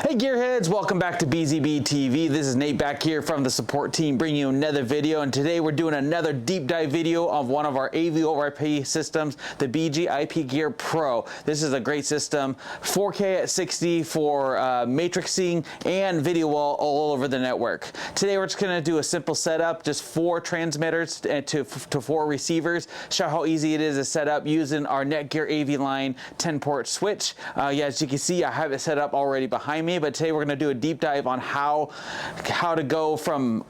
Hey Gearheads, welcome back to BZB TV. This is Nate back here from the support team bringing you another video, and today we're doing another deep dive video of one of our AV over IP systems, the BG-IPGEAR-PRO. This is a great system, 4K at 60 for matrixing and video all over the network. Today we're just going to do a simple setup, just 4 transmitters to 4 receivers, show how easy it is to set up using our Netgear AV line 10-port switch. Yeah, as you can see, I have it set up already behind me, but today we're going to do a deep dive on how to go from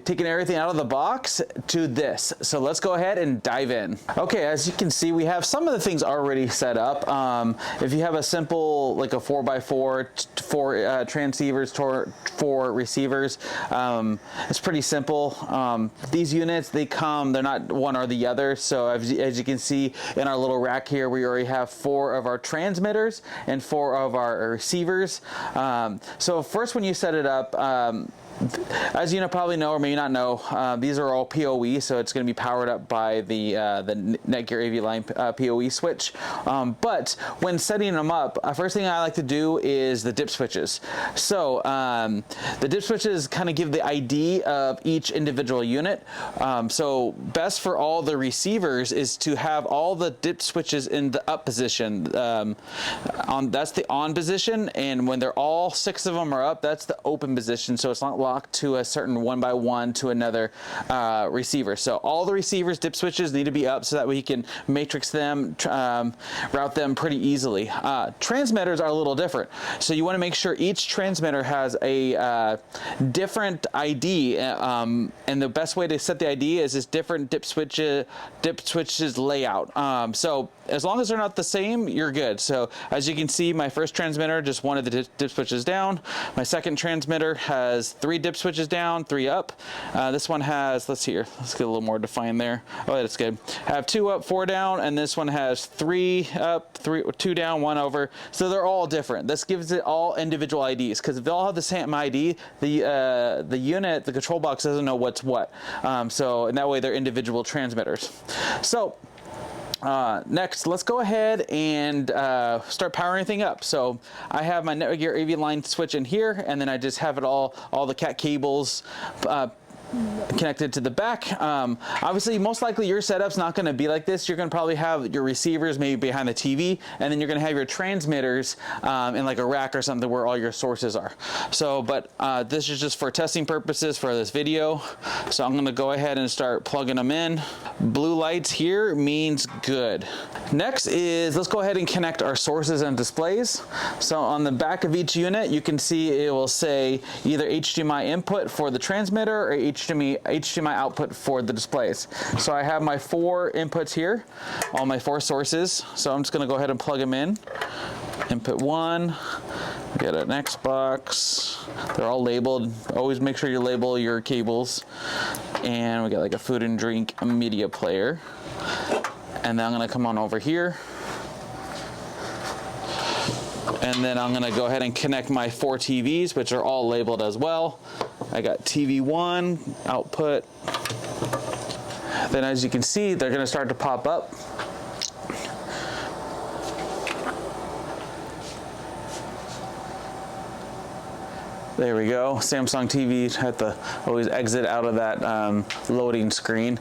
taking everything out of the box to this. So let's go ahead and dive in. Okay, as you can see, we have some of the things already set up. If you have a simple, like a 4x4, 4 transceivers, 4 receivers, it's pretty simple. These units, they're not one or the other. So as you can see in our little rack here, we already have 4 of our transmitters and 4 of our receivers. So first, when you set it up, as you probably know or may not know, these are all PoE, so it's going to be powered up by the Netgear AV line PoE switch. But when setting them up, first thing I like to do is the dip switches. So the dip switches kind of give the ID of each individual unit. So best for all the receivers is to have all the dip switches in the up position. That's the on position, and when they're all 6 of them are up, that's the open position. So it's not locked to a certain 1x1 to another receiver. So all the receivers dip switches need to be up so that we can matrix them, route them pretty easily. Transmitters are a little different. So you want to make sure each transmitter has a different ID, and the best way to set the ID is this different dip switches layout. So as long as they're not the same, you're good. So as you can see, my first transmitter, just one of the dip switches down. My second transmitter has 3 dip switches down, 3 up. This one has, let's get a little more defined there. Oh, that's good. I have 2 up, 4 down, and this one has 3 up, 2 down, 1 over. So they're all different. This gives it all individual IDs, because if they all have the same ID, the unit, the control box doesn't know what's what. So in that way, they're individual transmitters. So next, let's go ahead and start powering everything up. So I have my Netgear AV line switch in here, and then I just have it all the cat cables connected to the back. Obviously, most likely your setup's not going to be like this. You're going to probably have your receivers maybe behind the TV, and then you're going to have your transmitters in like a rack or something where all your sources are. So, but this is just for testing purposes for this video. So I'm going to go ahead and start plugging them in. Blue lights here means good. Next is, let's go ahead and connect our sources and displays. So on the back of each unit, you can see it will say either HDMI input for the transmitter or HDMI output for the displays. So I have my 4 inputs here, all my 4 sources. So I'm just going to go ahead and plug them in. Input 1, get an Xbox. They're all labeled. Always make sure you label your cables. And we got like a food and drink media player. And then I'm going to come on over here. And then I'm going to go ahead and connect my 4 TVs, which are all labeled as well. I got TV 1 output. Then as you can see, they're going to start to pop up. There we go. Samsung TV, have to always exit out of that loading screen.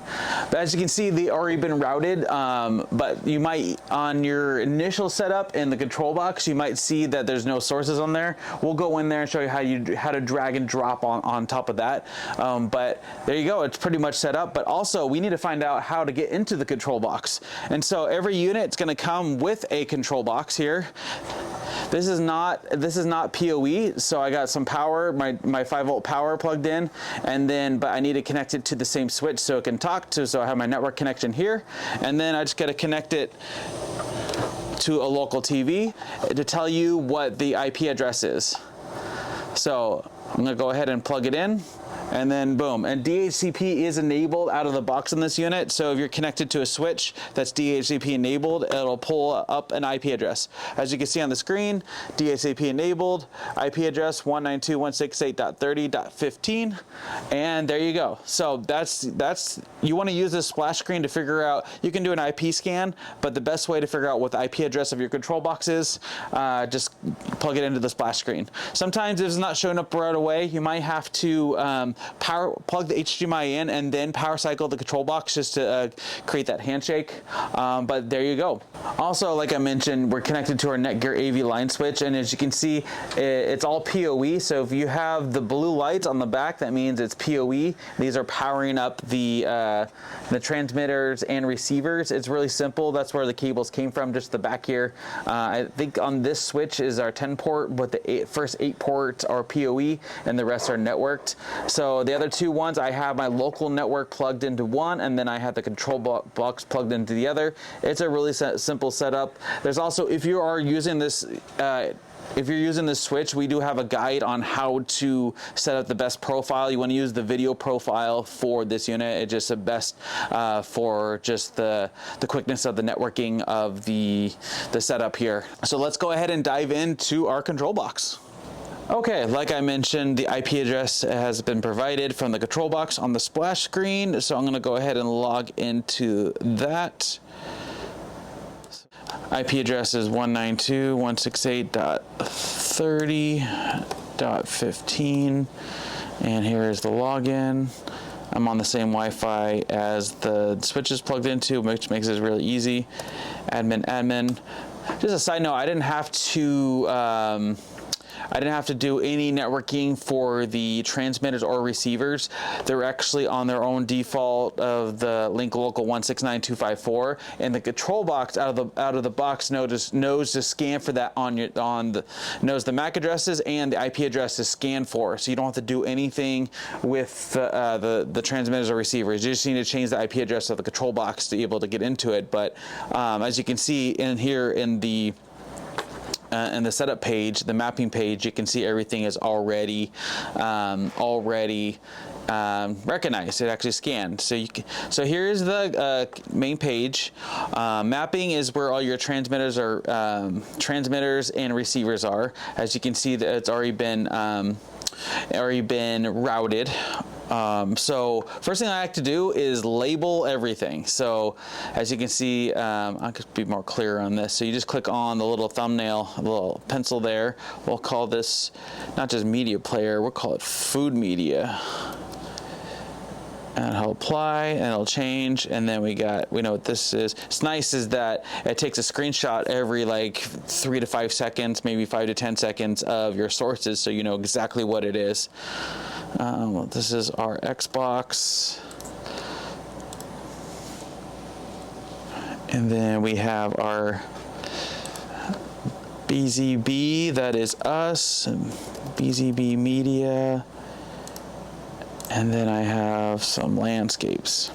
But as you can see, they already been routed, but you might, on your initial setup in the control box, you might see that there's no sources on there. We'll go in there and show you how to drag and drop on top of that. But there you go, it's pretty much set up. But also, we need to find out how to get into the control box. And so every unit is going to come with a control box here. This is not PoE, so I got some power, my 5-volt power plugged in, and then, but I need to connect it to the same switch so it can talk to, so I have my network connection here, and then I just got to connect it to a local TV to tell you what the IP address is. So I'm going to go ahead and plug it in, and then boom. And DHCP is enabled out of the box in this unit, so if you're connected to a switch that's DHCP enabled, it'll pull up an IP address. As you can see on the screen, DHCP enabled, IP address 192.168.30.15, and there you go. So that's you want to use this splash screen to figure out, you can do an IP scan, but the best way to figure out what the IP address of your control box is, just plug it into the splash screen. Sometimes if it's not showing up right away, you might have to plug the HDMI in and then power cycle the control box just to create that handshake. But there you go. Also, like I mentioned, we're connected to our Netgear AV line switch, and as you can see, it's all PoE. So if you have the blue lights on the back, that means it's PoE. These are powering up the transmitters and receivers. It's really simple. That's where the cables came from, just the back here. I think on this switch is our 10 port, but the first 8 ports are PoE and the rest are networked. So the other 2 ones, I have my local network plugged into one, and then I have the control box plugged into the other. It's a really simple setup. There's also, if you are using this switch, we do have a guide on how to set up the best profile. You want to use the video profile for this unit. It's just the best for just the quickness of the networking of the setup here. So let's go ahead and dive into our control box. Okay, like I mentioned, the IP address has been provided from the control box on the splash screen. So I'm going to go ahead and log into that. IP address is 192.168.30.15, and here is the login. I'm on the same Wi-Fi as the switch is plugged into, which makes it really easy. Admin. Just a side note, I didn't have to do any networking for the transmitters or receivers. They're actually on their own default of the link local 169.254, and the control box out of the box knows to scan for that knows the MAC addresses and the IP address to scan for. So you don't have to do anything with the transmitters or receivers. You just need to change the IP address of the control box to be able to get into it. But as you can see in here in the setup page, the mapping page, you can see everything is already recognized. It actually scanned. So here's the main page. Mapping is where all your transmitters and receivers are. As you can see, that it's already been routed. So first thing I like to do is label everything. So as you can see, I could be more clear on this. So you just click on the little thumbnail, a little pencil there. We'll call this not just media player, we'll call it food media. And it'll apply, and it'll change, and then we know what this is. It's nice is that it takes a screenshot every like 3 to 5 seconds, maybe 5 to 10 seconds of your sources, so you know exactly what it is. This is our Xbox, and then we have our BZB, that is us, and BZB media. And then I have some landscapes.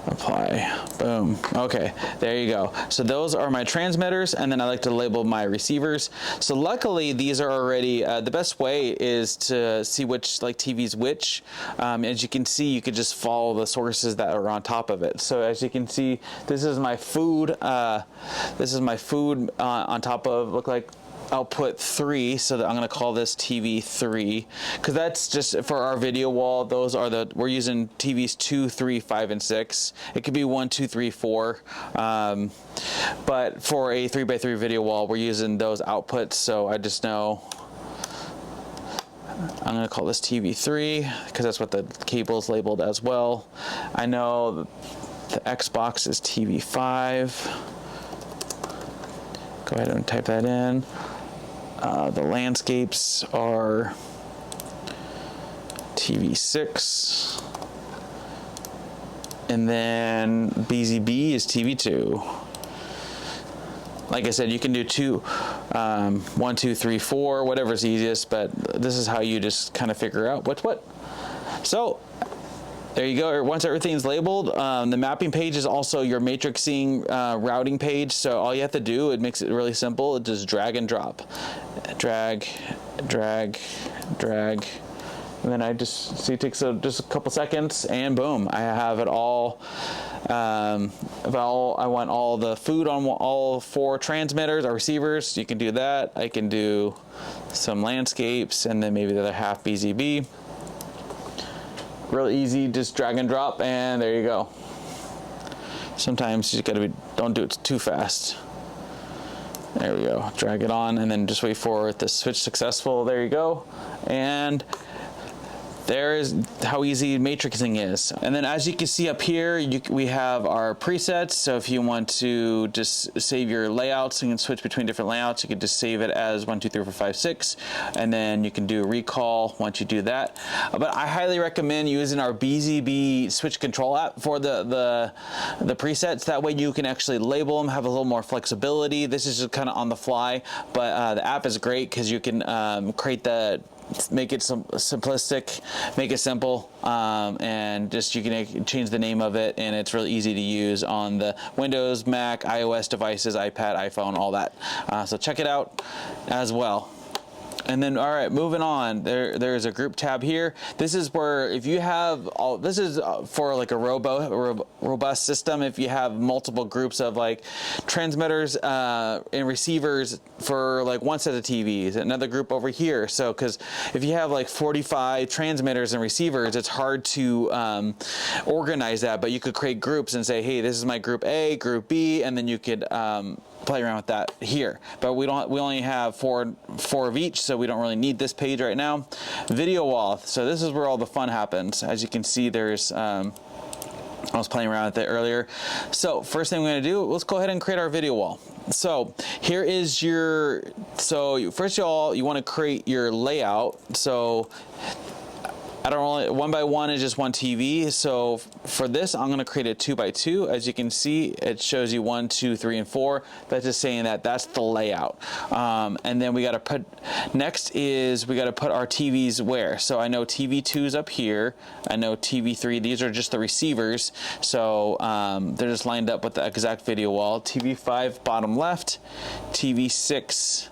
Apply, boom. Okay, there you go. So those are my transmitters, and then I like to label my receivers. So luckily these are already, the best way is to see which TV's which. As you can see, you could just follow the sources that are on top of it. So as you can see, this is my food. This is my food on top of, look like output 3, so that I'm going to call this TV 3, because that's just for our video wall. Those are we're using TVs 2, 3, 5, and 6. It could be 1, 2, 3, 4, but for a 3x3 video wall, we're using those outputs. So I just know I'm going to call this TV 3 because that's what the cable is labeled as well. I know the Xbox is TV 5. Go ahead and type that in. The landscapes are TV 6, and then BZB is TV 2. Like I said, you can do 1, 2, 3, 4, whatever's easiest, but this is how you just kind of figure out what's what. So there you go. Once everything's labeled, the mapping page is also your matrixing routing page. So all you have to do, it makes it really simple. It just drag and drop, drag, drag, drag. And then I just see it takes just a couple seconds, and boom, I have it all. If I want all the food on all 4 transmitters or receivers, you can do that. I can do some landscapes, and then maybe the other half BZB. Really easy, just drag and drop, and there you go. Sometimes you gotta don't do it too fast. There we go. Drag it on, and then just wait for it to switch successful. There you go, and there is how easy matrixing is. And then as you can see up here, we have our presets. So if you want to just save your layouts, you can switch between different layouts. You can just save it as 1, 2, 3, 4, 5, 6, and then you can do a recall once you do that. But I highly recommend using our BZB switch control app for the presets. That way you can actually label them, have a little more flexibility. This is just kind of on the fly, but the app is great because you can make it simplistic, make it simple, and just you can change the name of it, and it's really easy to use on the Windows, Mac, iOS devices, iPad, iPhone, all that. So check it out as well. And then, all right, moving on, there's a group tab here. This is where if you have this is for like a robust system. If you have multiple groups of like transmitters and receivers for like one set of TVs, another group over here. So, because if you have like 45 transmitters and receivers, it's hard to organize that. But you could create groups and say, hey, this is my group A, group B, and then you could play around with that here. But we only have four of each, so we don't really need this page right now. Video wall. So this is where all the fun happens. As you can see, there's I was playing around with it earlier. So first thing we're going to do, let's go ahead and create our video wall. So here is your, first of all, you want to create your layout. So I don't really, 1 by 1 is just one TV. So for this, I'm going to create a 2 by 2. As you can see, it shows you 1, 2, 3, and 4. That's just saying that's the layout. And then we got to put, next is we got to put our TVs where. So I know TV 2 is up here. I know TV 3, these are just the receivers. So they're just lined up with the exact video wall. TV 5, bottom left. TV 6,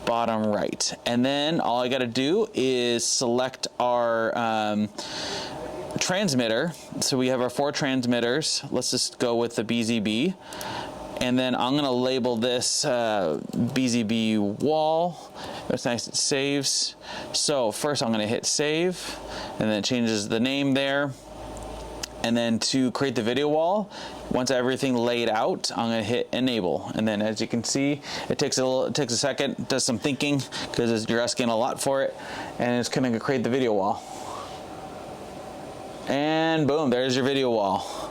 bottom right. And then all I got to do is select our transmitter. So we have our 4 transmitters. Let's just go with the BZB. And then I'm going to label this BZB wall. That's nice, it saves. So first I'm going to hit save, and then it changes the name there. And then to create the video wall, once everything laid out, I'm going to hit enable. And then as you can see, it takes a second, does some thinking because you're asking a lot for it, and it's going to create the video wall. And boom, there's your video wall.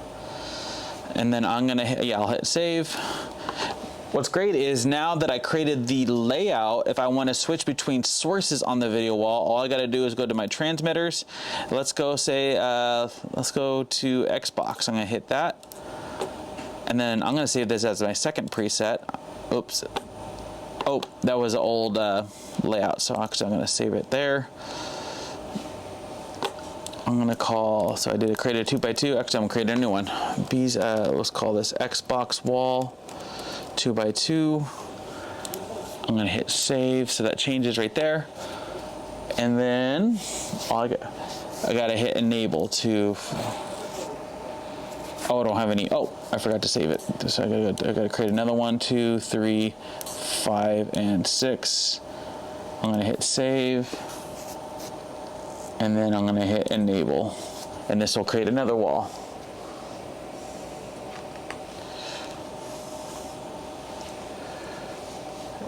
And then I'm gonna hit, I'll hit save. What's great is now that I created the layout, if I want to switch between sources on the video wall, all I got to do is go to my transmitters. Let's go let's go to Xbox. I'm gonna hit that, and then I'm gonna save this as my second preset. Oops. Oh, that was an old layout, so actually I'm gonna save it there. I'm gonna call, so I did create a 2 by 2. Actually, I'm gonna create a new one. Let's call this Xbox wall 2 by 2. I'm gonna hit save, so that changes right there. And then I gotta hit enable to. Oh, I don't have any. Oh, I forgot to save it. So I gotta create another 1, 2, 3, 5, and 6. I'm gonna hit save. And then I'm going to hit enable, and this will create another wall.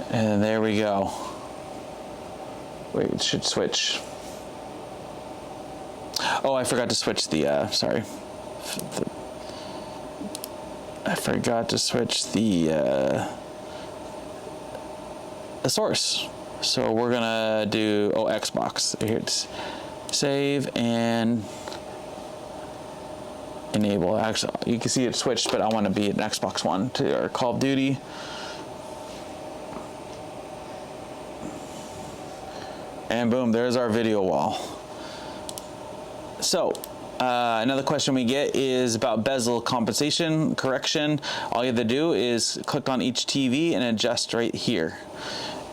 And there we go. Wait, it should switch. Oh, I forgot to switch the, sorry. I forgot to switch the source. So we're going to do, Xbox. Here it's save and enable. Actually, you can see it switched, but I want to be an Xbox One to our Call of Duty. And boom, there's our video wall. So Another question we get is about bezel compensation correction. All you have to do is click on each TV and adjust right here.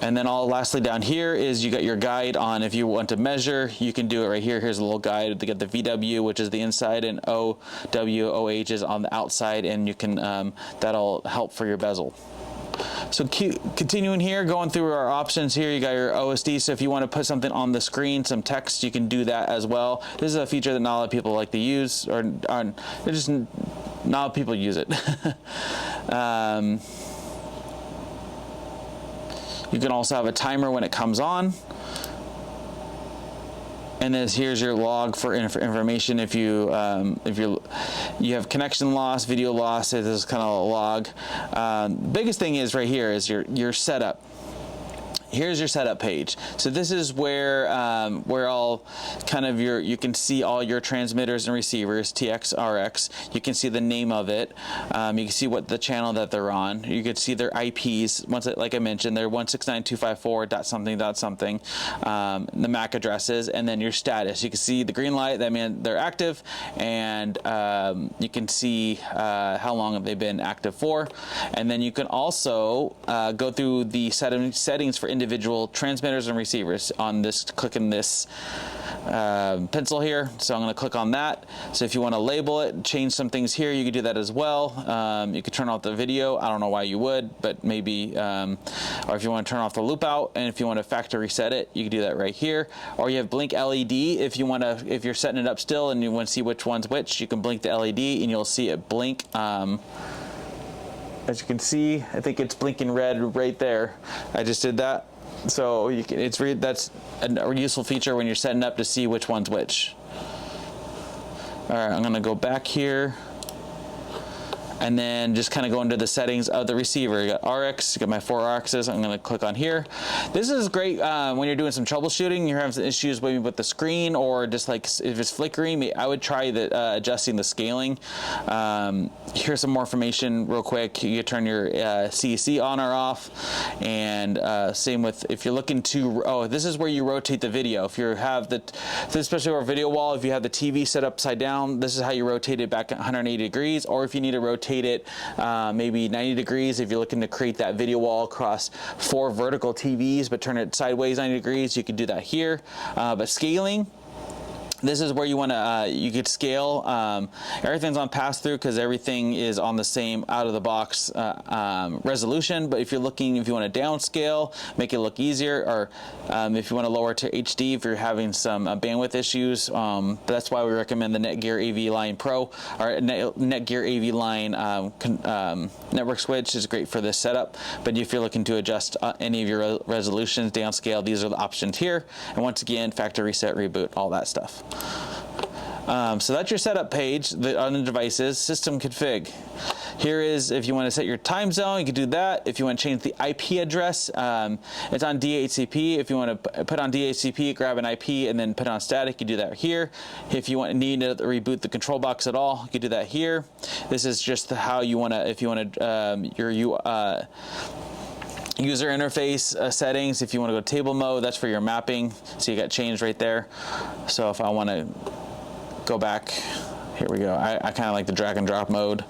And then lastly down here is you got your guide on if you want to measure, you can do it right here. Here's a little guide to get the VW, which is the inside, and OH is on the outside, and you can that'll help for your bezel. So continuing here, going through our options here, you got your OSD. So if you want to put something on the screen, some text, you can do that as well. This is a feature that not a lot of people like to use, or just not a lot of people use it. You can also have a timer when it comes on. And then here's your log for information. If you have connection loss, video loss, this is kind of a log. Biggest thing is right here is your setup. Here's your setup page. So this is where all kind of you can see all your transmitters and receivers, TX, RX. You can see the name of it. You can see what the channel that they're on. You can see their IPs. Like I mentioned, they're 169.254.something.something. The MAC addresses, and then your status. You can see the green light. That means they're active, and you can see how long have they been active for. And then you can also go through the settings for individual transmitters and receivers on this, clicking this pencil here. So I'm going to click on that. So if you want to label it, change some things here, you can do that as well. You could turn off the video. I don't know why you would, but maybe, or if you want to turn off the loop out, and if you want to factory reset it, you can do that right here. Or you have blink LED. If you want to, if you're setting it up still and you want to see which one's which, you can blink the LED and you'll see it blink. As you can see, I think it's blinking red right there. I just did that. So you can, that's a useful feature when you're setting up to see which one's which. All right, I'm gonna go back here and then just kind of go into the settings of the receiver. You got RX, you got my 4 RXs. I'm gonna click on here. This is great when you're doing some troubleshooting, you're having some issues maybe with the screen, or just like if it's flickering, I would try adjusting the scaling. Here's some more information real quick. You can turn your CEC on or off, and same with if you're looking to, this is where you rotate the video. If you have especially our video wall, if you have the TV set upside down, this is how you rotate it back at 180 degrees, or if you need to rotate it maybe 90 degrees, if you're looking to create that video wall across 4 vertical TVs but turn it sideways 90 degrees, you can do that here. But scaling, this is where you want to, you could scale. Everything's on pass-through because everything is on the same out-of-the-box resolution. But if you want to downscale, make it look easier, or if you want to lower to HD, if you're having some bandwidth issues, that's why we recommend the Netgear AV Line Pro, or Netgear AV Line network switch is great for this setup. But if you're looking to adjust any of your resolutions, downscale, these are the options here. And once again, factory reset, reboot, all that stuff. So that's your setup page on the devices. System config. Here is if you want to set your time zone, you can do that. If you want to change the IP address, it's on DHCP. If you want to put on DHCP, grab an IP and then put on static, you do that here. If you need to reboot the control box at all, you can do that here. This is just how you want to, if you want to, user interface settings. If you want to go table mode, that's for your mapping. So you got change right there. So if I want to go back, here we go. I kind of like the drag and drop mode.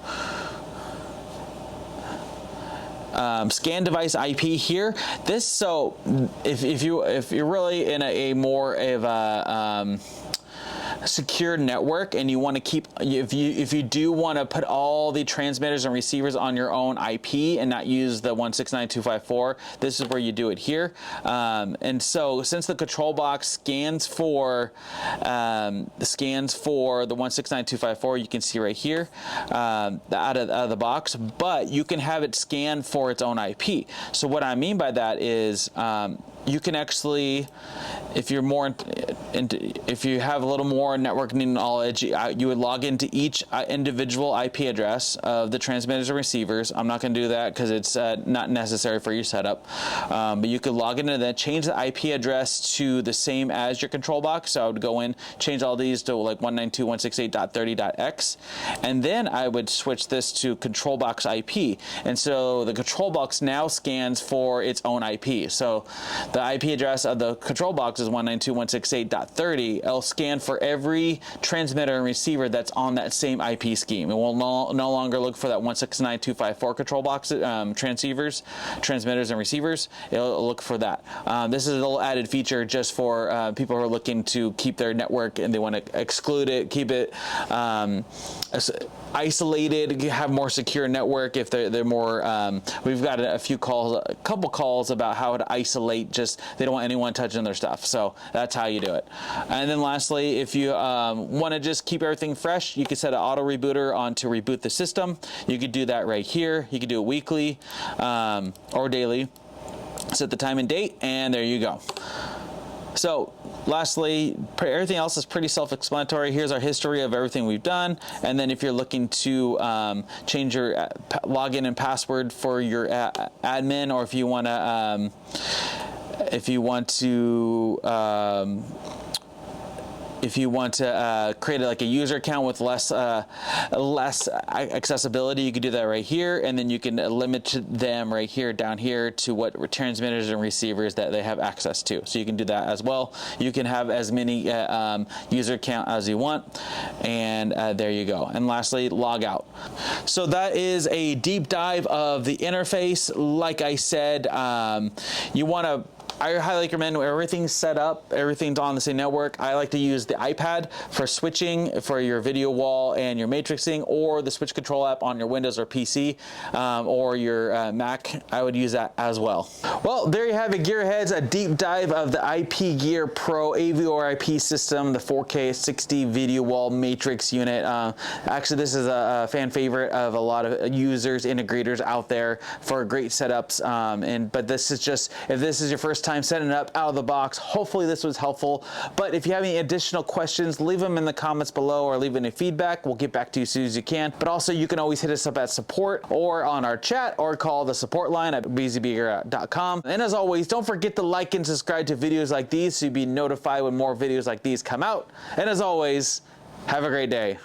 Scan device IP here. This, so if you're really in a more of a secure network and you want to keep, if you do want to put all the transmitters and receivers on your own IP and not use the 169.254, this is where you do it here. And so since the control box scans for the 169.254, you can see right here out of the box, but you can have it scan for its own IP. So what I mean by that is you can actually, if you're more if you have a little more networking knowledge, you would log into each individual IP address of the transmitters and receivers. I'm not going to do that because it's not necessary for your setup. But you could log into that, change the IP address to the same as your control box. So I would go in, change all these to like 192.168.30.x, and then I would switch this to control box IP. And so the control box now scans for its own IP. So the IP address of the control box is 192.168.30. It'll scan for every transmitter and receiver that's on that same IP scheme. It will no longer look for that 169.254 control box transmitters and receivers. It'll look for that. This is a little added feature just for people who are looking to keep their network and they want to exclude it, keep it isolated, have more secure network. If they're more, we've got a couple calls about how to isolate. Just they don't want anyone touching their stuff. So that's how you do it. And then lastly, if you want to just keep everything fresh, you can set an auto rebooter on to reboot the system. You could do that right here. You could do it weekly or daily. Set the time and date, and there you go. So lastly, everything else is pretty self-explanatory. Here's our history of everything we've done. And then if you're looking to change your login and password for your admin, or if you want to create like a user account with less accessibility, you can do that right here, and then you can limit them right here down here to what transmitters and receivers that they have access to. So you can do that as well. You can have as many user account as you want, and there you go. And lastly, log out. So that is a deep dive of the interface. Like I said, I highly recommend everything's set up, everything's on the same network. I like to use the iPad for switching for your video wall and your matrixing, or the switch control app on your Windows or PC or your Mac. I would use that as well. Well, there you have it, Gearheads, a deep dive of the IPGEAR-PRO AV over IP system, the 4K 60 video wall matrix unit. Actually, this is a fan favorite of a lot of users, integrators out there for great setups. But this is just, if this is your first time setting it up out of the box, hopefully this was helpful. But if you have any additional questions, leave them in the comments below or leave any feedback. We'll get back to you as soon as you can. But also you can always hit us up at support or on our chat, or call the support line at BZBGEAR.com. And as always, don't forget to like and subscribe to videos like these so you'll be notified when more videos like these come out. And as always, have a great day.